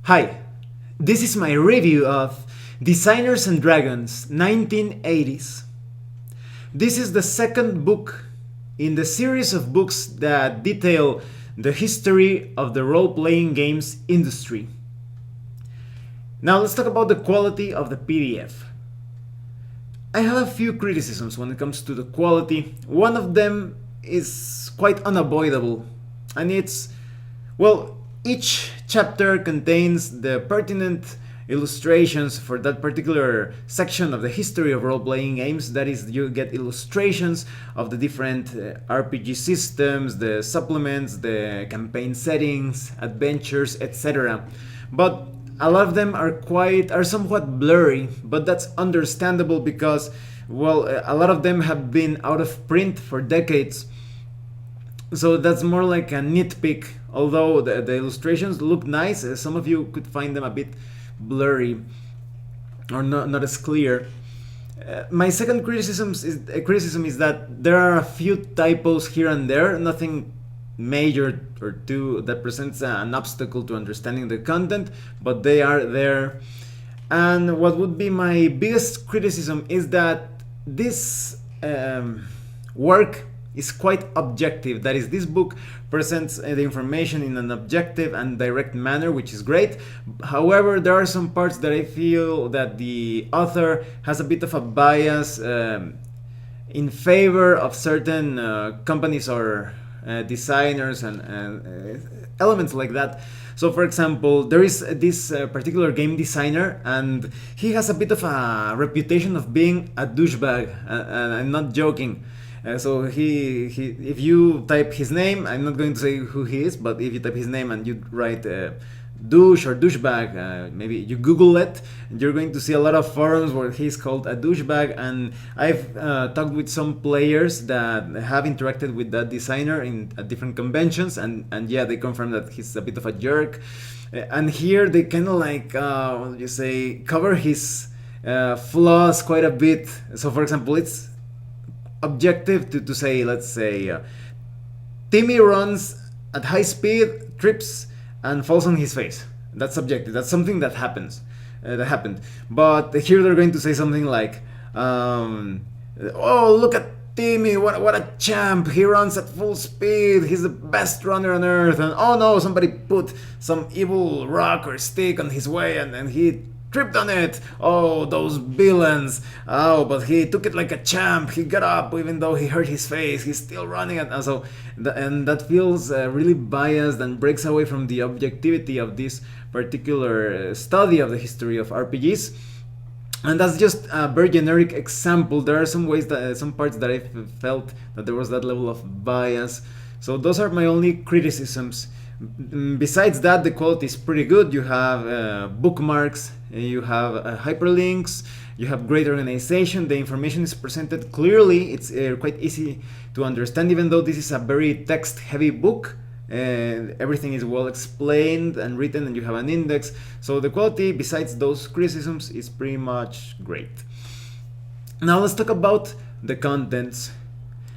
Hi, this is my review of Designers and Dragons 1980's. This is the second book in the series of books that detail the history of the role playing games industry. Now let's talk about the quality of the PDF. I have a few criticisms when it comes to the quality. One of them is quite unavoidable, and it's, well, each chapter contains the pertinent illustrations for that particular section of the history of role-playing games. That is, you get illustrations of the different RPG systems, the supplements, the campaign settings, adventures, etc. But a lot of them are somewhat blurry, but that's understandable because, well, a lot of them have been out of print for decades. So that's more like a nitpick, although the illustrations look nice. Some of you could find them a bit blurry or not as clear. My second criticism is that there are a few typos here and there, nothing major or two that presents an obstacle to understanding the content, but they are there. And what would be my biggest criticism is that this work is quite objective. That is, this book presents the information in an objective and direct manner, which is great. However, there are some parts that I feel that the author has a bit of a bias in favor of certain companies or designers and elements like that. So, for example, there is this particular game designer, and he has a bit of a reputation of being a douchebag, and I'm not joking. So if you type his name, I'm not going to say who he is, but if you type his name and you write douche or douchebag, maybe you Google it, you're going to see a lot of forums where he's called a douchebag. And I've talked with some players that have interacted with that designer at different conventions, and yeah, they confirm that he's a bit of a jerk. And here they kind of like, what would you say, cover his flaws quite a bit. So, for example, it's objective to say, let's say, Timmy runs at high speed, trips, and falls on his face. That's subjective. That's something that happens. That happened. But here they're going to say something like, "Oh, look at Timmy! What a champ! He runs at full speed. He's the best runner on earth." And oh no, somebody put some evil rock or stick on his way, and he tripped on it. Oh, those villains. Oh, but he took it like a champ. He got up even though he hurt his face. He's still running it. And that feels really biased and breaks away from the objectivity of this particular study of the history of RPGs. And that's just a very generic example. There are some parts that I felt that there was that level of bias. So those are my only criticisms. Besides that, the quality is pretty good. You have bookmarks, you have hyperlinks, you have great organization. The information is presented clearly. It's quite easy to understand, even though this is a very text-heavy book. Everything is well explained and written, and you have an index. So the quality, besides those criticisms, is pretty much great. Now let's talk about the contents.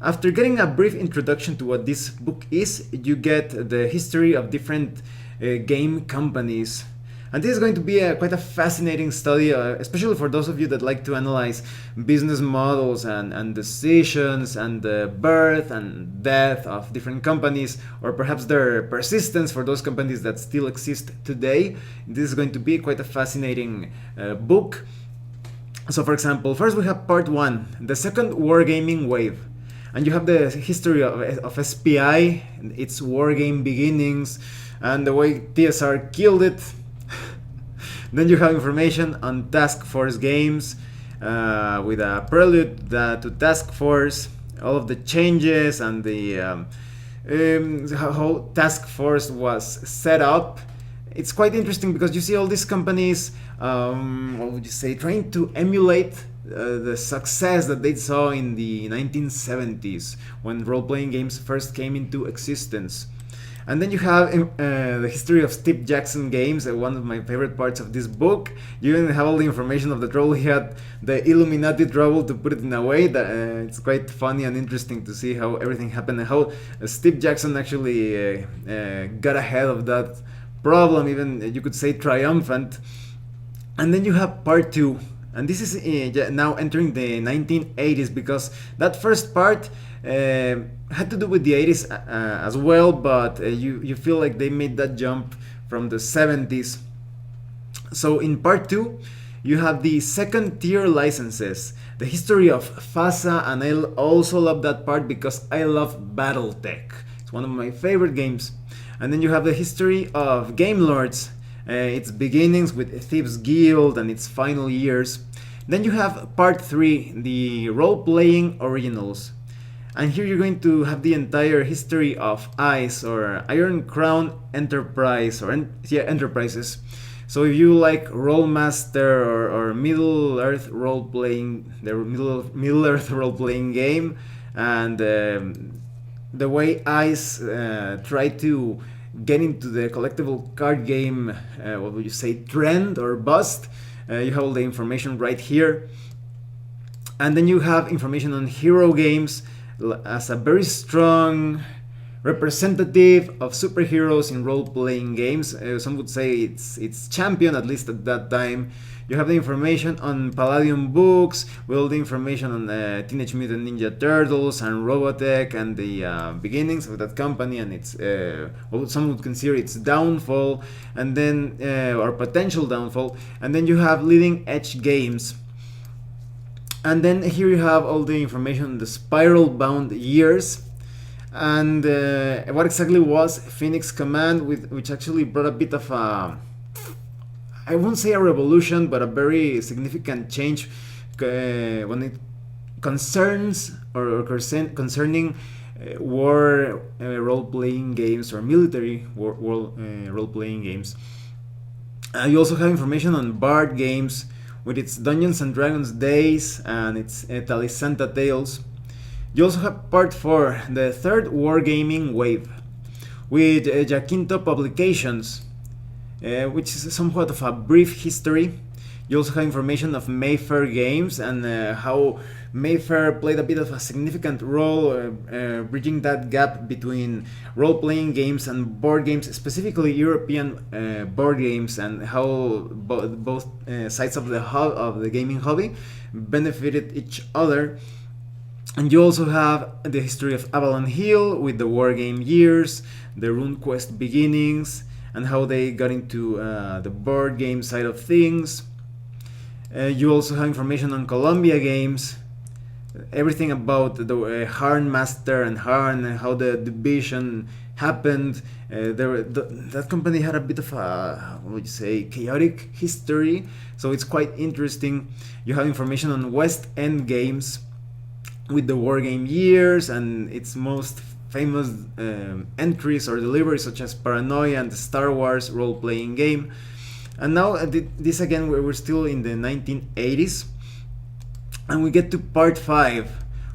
After getting a brief introduction to what this book is, you get the history of different game companies. And this is going to be quite a fascinating study, especially for those of you that like to analyze business models and decisions and the birth and death of different companies, or perhaps their persistence for those companies that still exist today. This is going to be quite a fascinating book. So, for example, first we have part 1, the second wargaming wave. And you have the history of SPI, its wargame beginnings, and the way TSR killed it. Then you have information on Task Force games, with a prelude to Task Force, all of the changes and the how Task Force was set up. It's quite interesting because you see all these companies, what would you say, trying to emulate the success that they saw in the 1970s when role-playing games first came into existence. And then you have the history of Steve Jackson games, one of my favorite parts of this book. You even have all the information of the trouble he had, the Illuminati trouble, to put it in a way that it's quite funny and interesting to see how everything happened and how Steve Jackson actually got ahead of that problem, even you could say triumphant. And then you have part two, and this is now entering the 1980s, because that first part had to do with the 80s as well, but you feel like they made that jump from the 70s. So in part two, you have the second tier licenses, the history of FASA, and I also love that part because I love BattleTech. It's one of my favorite games. And then you have the history of Game Lords, its beginnings with Thieves Guild and its final years. Then you have part 3, the role-playing originals. And here you're going to have the entire history of ICE, or Iron Crown Enterprise, or Enterprises. So if you like Rollmaster or Middle Earth role-playing, the Middle Earth role-playing game, and the way ICE tried to get into the collectible card game, what would you say, trend or bust, you have all the information right here. And then you have information on Hero Games as a very strong representative of superheroes in role-playing games. Some would say it's champion, at least at that time. You have the information on Palladium Books, with all the information on Teenage Mutant Ninja Turtles and Robotech, and the beginnings of that company, and its what some would consider its downfall, and then or potential downfall. And then you have Leading Edge Games. And then here you have all the information on the Spiral Bound years, and what exactly was Phoenix Command, which actually brought a bit of a, I won't say a revolution, but a very significant change when it concerns or concerning war role-playing games, or military role-playing games. You also have information on Bard Games with its Dungeons and Dragons Days and its Talisanta Tales. You also have part 4, the third wargaming wave, with Jacinto Publications, which is somewhat of a brief history. You also have information of Mayfair Games and how Mayfair played a bit of a significant role bridging that gap between role-playing games and board games, specifically European board games, and how both sides of the gaming hobby benefited each other. And you also have the history of Avalon Hill with the wargame years, the RuneQuest beginnings, and how they got into the board game side of things. You also have information on Columbia Games, everything about the Harn Master and Harn, and how the division happened. That company had a bit of a, what would you say, chaotic history, so it's quite interesting. You have information on West End Games with the wargame years and its most famous entries or deliveries, such as Paranoia and the Star Wars role-playing game. And now this again, we're still in the 1980s, and we get to part 5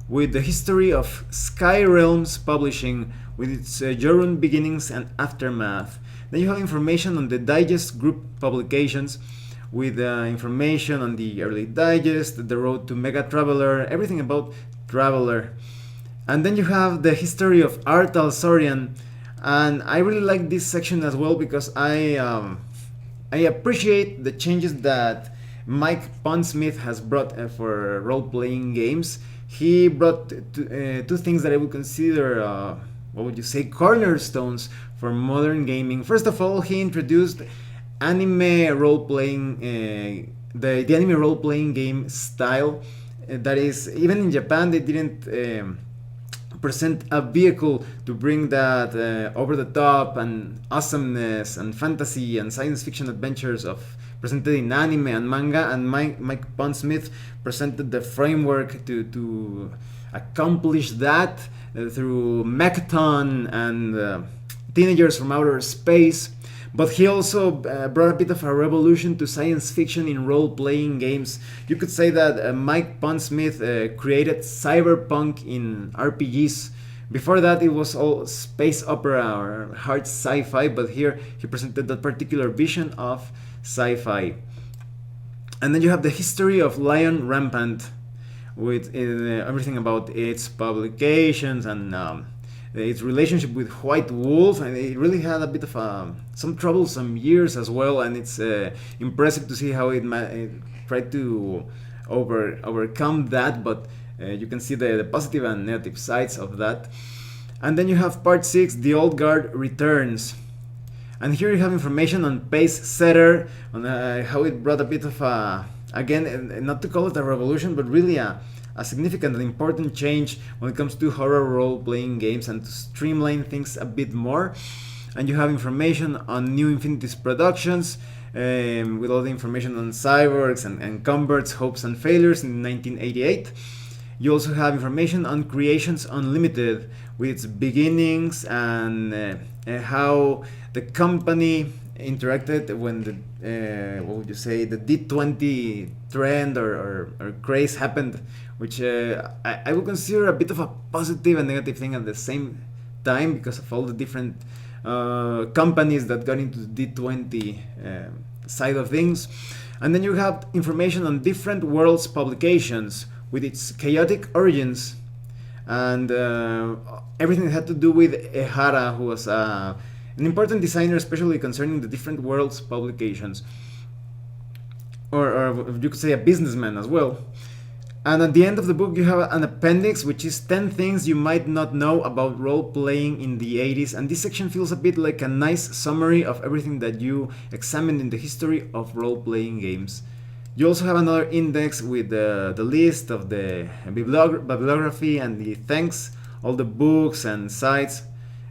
with the history of Sky Realms Publishing with its Jorun beginnings and aftermath. Then you have information on the Digest Group publications with information on the early Digest, the road to Mega Traveler, everything about Traveler. And then you have the history of Art Alsorian, and I really like this section as well because I appreciate the changes that Mike Pondsmith has brought for role-playing games. He brought two things that I would consider, what would you say, cornerstones for modern gaming. First of all, he introduced anime role-playing, the anime role-playing game style. That is, even in Japan, they didn't present a vehicle to bring that over the top and awesomeness and fantasy and science fiction adventures of presented in anime and manga. And Mike Pondsmith presented the framework to accomplish that through Mechton and Teenagers from Outer Space. But he also brought a bit of a revolution to science fiction in role-playing games. You could say that Mike Pondsmith created cyberpunk in RPGs. Before that, it was all space opera or hard sci-fi, but here he presented that particular vision of sci-fi. And then you have the history of Lion Rampant with everything about its publications and its relationship with White Wolf, and it really had a bit of some troublesome years as well. And it's impressive to see how it tried to overcome that, but you can see the positive and negative sides of that. And then you have part 6, The Old Guard Returns. And here you have information on Pace Setter, on how it brought a bit of again, not to call it a revolution, but really a significant and important change when it comes to horror role-playing games, and to streamline things a bit more. And you have information on New Infinity's productions, with all the information on Cyborgs and Combert's hopes and failures in 1988. You also have information on Creations Unlimited, with its beginnings and how the company interacted when the what would you say, the D20 trend or craze happened, which I would consider a bit of a positive and negative thing at the same time, because of all the different companies that got into the D20 side of things. And then you have information on Different Worlds publications, with its chaotic origins, and everything that had to do with Ehara, who was an important designer, especially concerning the Different Worlds publications, or you could say a businessman as well. And at the end of the book, you have an appendix, which is 10 things you might not know about role-playing in the 80s. And this section feels a bit like a nice summary of everything that you examined in the history of role-playing games. You also have another index with the list of the bibliography and the thanks, all the books and sites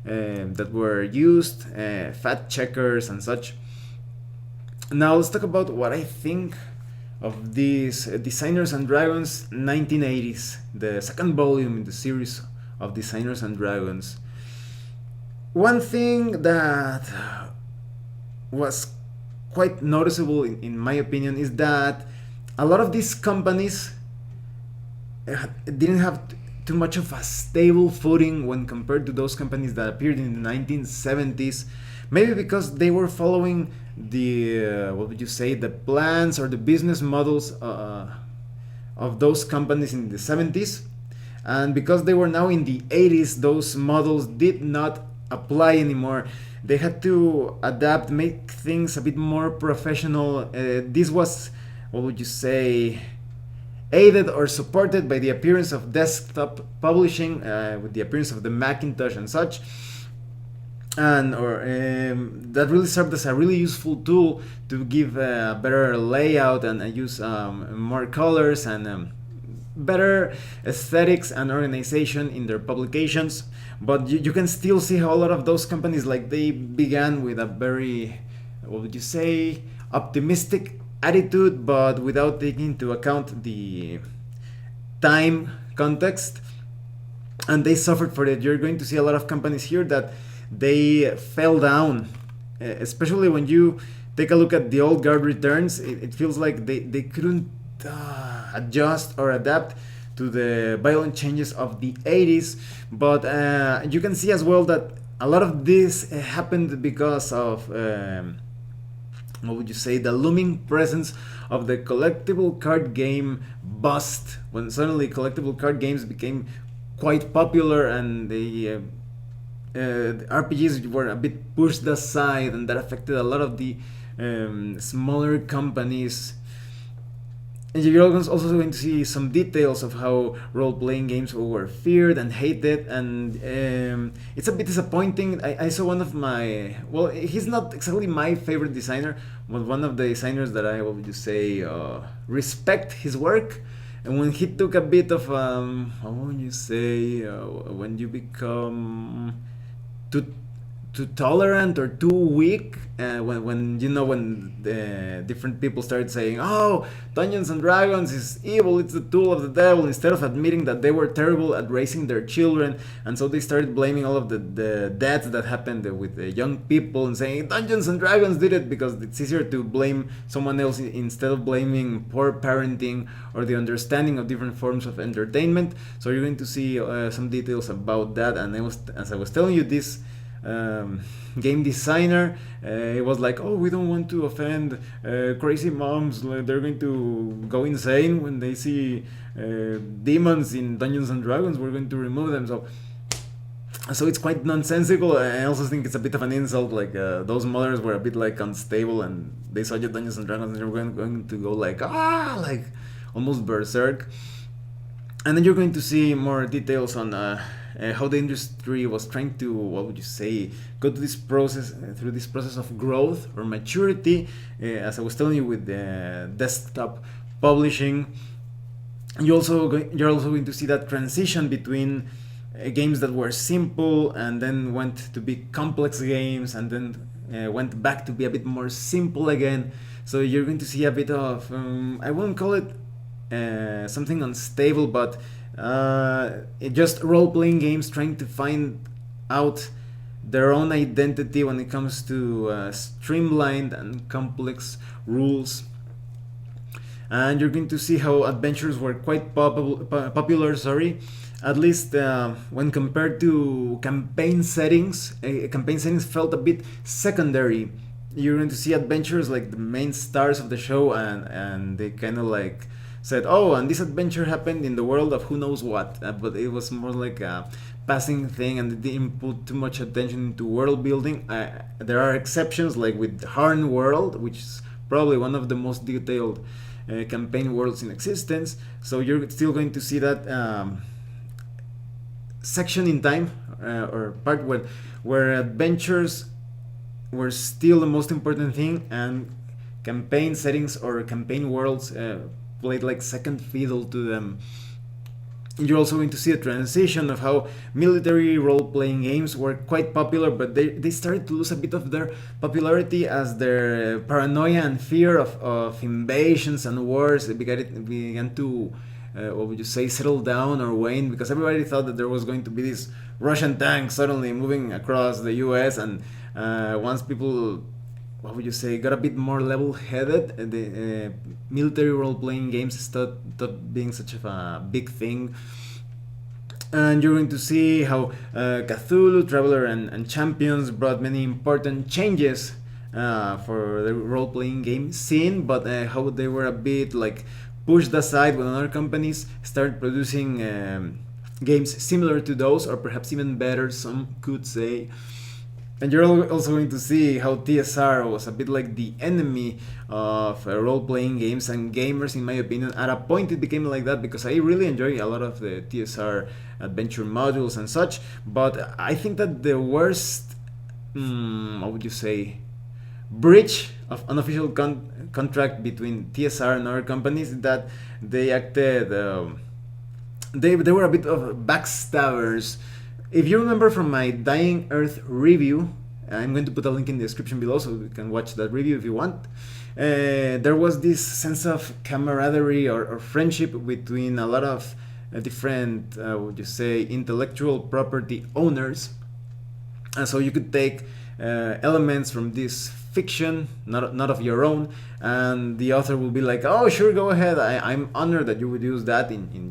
that were used, fact checkers and such. Now let's talk about what I think of these Designers and Dragons 1980s, the second volume in the series of Designers and Dragons. One thing that was quite noticeable in my opinion is that a lot of these companies didn't have too much of a stable footing when compared to those companies that appeared in the 1970s. Maybe because they were following the what would you say, the plans or the business models of those companies in the 70s, and because they were now in the 80s, those models did not apply anymore. They had to adapt, make things a bit more professional. This was, what would you say, aided or supported by the appearance of desktop publishing, with the appearance of the Macintosh and such. And that really served as a really useful tool to give a better layout and use more colors and better aesthetics and organization in their publications. But you can still see how a lot of those companies, like, they began with a very, what would you say, optimistic attitude, but without taking into account the time context, and they suffered for it. You're going to see a lot of companies here that they fell down, especially when you take a look at The Old Guard Returns. It feels like they couldn't adjust or adapt to the violent changes of the 80s. But you can see as well that a lot of this happened because of what would you say, the looming presence of the collectible card game bust, when suddenly collectible card games became quite popular, and the RPGs were a bit pushed aside, and that affected a lot of the smaller companies. And you're also going to see some details of how role-playing games were feared and hated, and it's a bit disappointing. I saw one of my, well, he's not exactly my favorite designer, but one of the designers that I, what would you say, respect his work. And when he took a bit of, how would you say, when you become too tolerant or too weak, when you know, when the different people started saying, oh, Dungeons and Dragons is evil, it's the tool of the devil, instead of admitting that they were terrible at raising their children. And so they started blaming all of the deaths that happened with the young people, and saying Dungeons and Dragons did it, because it's easier to blame someone else instead of blaming poor parenting or the understanding of different forms of entertainment. So you're going to see some details about that. And as I was telling you, this game designer, it was like, oh, we don't want to offend crazy moms, they're going to go insane when they see demons in Dungeons and Dragons, we're going to remove them. So So it's quite nonsensical. I also think it's a bit of an insult. Like those mothers were a bit like unstable, and they saw your Dungeons and Dragons, and they were going to go like almost berserk. And then you're going to see more details on how the industry was trying to, what would you say, go to this process through this process of growth or maturity. As I was telling you with the desktop publishing, you're also going to see that transition between games that were simple and then went to be complex games and then went back to be a bit more simple again. So you're going to see a bit of I won't call it something unstable, but just role-playing games trying to find out their own identity when it comes to streamlined and complex rules. And you're going to see how adventures were quite popular, sorry, at least when compared to campaign settings. Campaign settings felt a bit secondary. You're going to see adventures like the main stars of the show, and they kind of like said, oh, and this adventure happened in the world of who knows what, but it was more like a passing thing, and they didn't put too much attention into world building. There are exceptions, like with Harn World, which is probably one of the most detailed campaign worlds in existence. So you're still going to see that section in time or part where adventures were still the most important thing, and campaign settings or campaign worlds played like second fiddle to them. You're also going to see a transition of how military role-playing games were quite popular, but they started to lose a bit of their popularity as their paranoia and fear of invasions and wars began to, what would you say, settle down or wane, because everybody thought that there was going to be this Russian tank suddenly moving across the US, and once people, what would you say, got a bit more level-headed, the military role-playing games stopped being such a big thing. And you're going to see how Cthulhu, Traveler, and Champions brought many important changes for the role-playing game scene, but how they were a bit like pushed aside when other companies started producing games similar to those, or perhaps even better, some could say. And you're also going to see how TSR was a bit like the enemy of role-playing games and gamers, in my opinion. At a point it became like that, because I really enjoy a lot of the TSR adventure modules and such, but I think that the worst, what would you say, breach of unofficial contract between TSR and other companies is that they acted, they were a bit of backstabbers. If you remember from my Dying Earth review, I'm going to put a link in the description below so you can watch that review if you want. There was this sense of camaraderie or friendship between a lot of different, would you say, intellectual property owners. And so you could take elements from this fiction, not of your own, and the author will be like, oh, sure, go ahead. I'm honored that you would use that in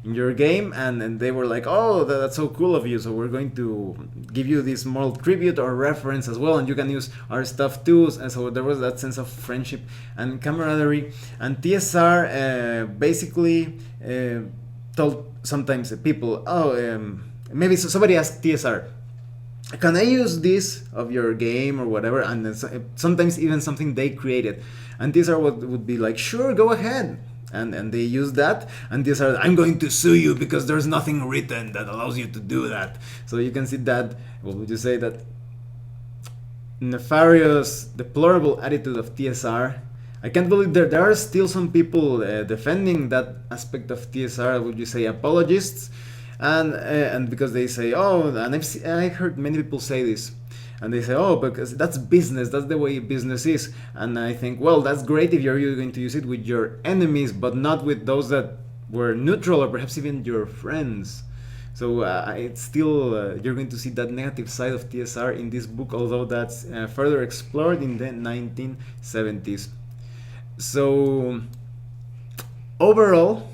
your game, and they were like, oh, that's so cool of you, so we're going to give you this moral tribute or reference as well, and you can use our stuff too. And so there was that sense of friendship and camaraderie. And TSR basically told sometimes people, oh, maybe somebody asked TSR, can I use this of your game or whatever, and then sometimes even something they created, and TSR would be like, sure, go ahead. And they use that, and these are, I'm going to sue you because there's nothing written that allows you to do that. So you can see that, what would you say, that nefarious, deplorable attitude of TSR. I can't believe there are still some people defending that aspect of TSR, would you say, apologists, and because they say, oh, and I heard many people say this, and they say, oh, because that's business, that's the way business is. And I think, well, that's great if you're going to use it with your enemies, but not with those that were neutral or perhaps even your friends. So it's still, you're going to see that negative side of TSR in this book, although that's further explored in the 1970s. So overall,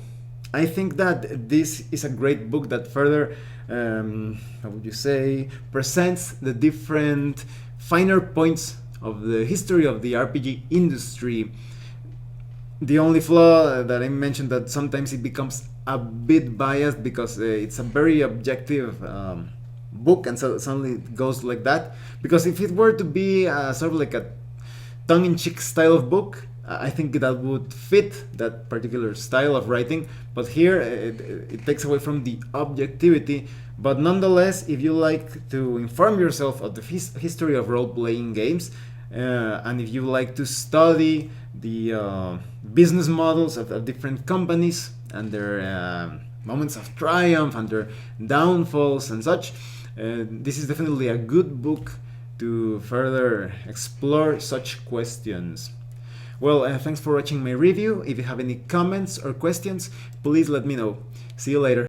I think that this is a great book that further, how would you say, presents the different finer points of the history of the RPG industry. The only flaw that I mentioned, that sometimes it becomes a bit biased because it's a very objective book, and so suddenly it goes like that. Because if it were to be sort of like a tongue-in-cheek style of book, I think that would fit that particular style of writing. But here it takes away from the objectivity. But nonetheless, if you like to inform yourself of the history of role-playing games, and if you like to study the business models of different companies and their moments of triumph and their downfalls and such, this is definitely a good book to further explore such questions. Well, thanks for watching my review. If you have any comments or questions, please let me know. See you later.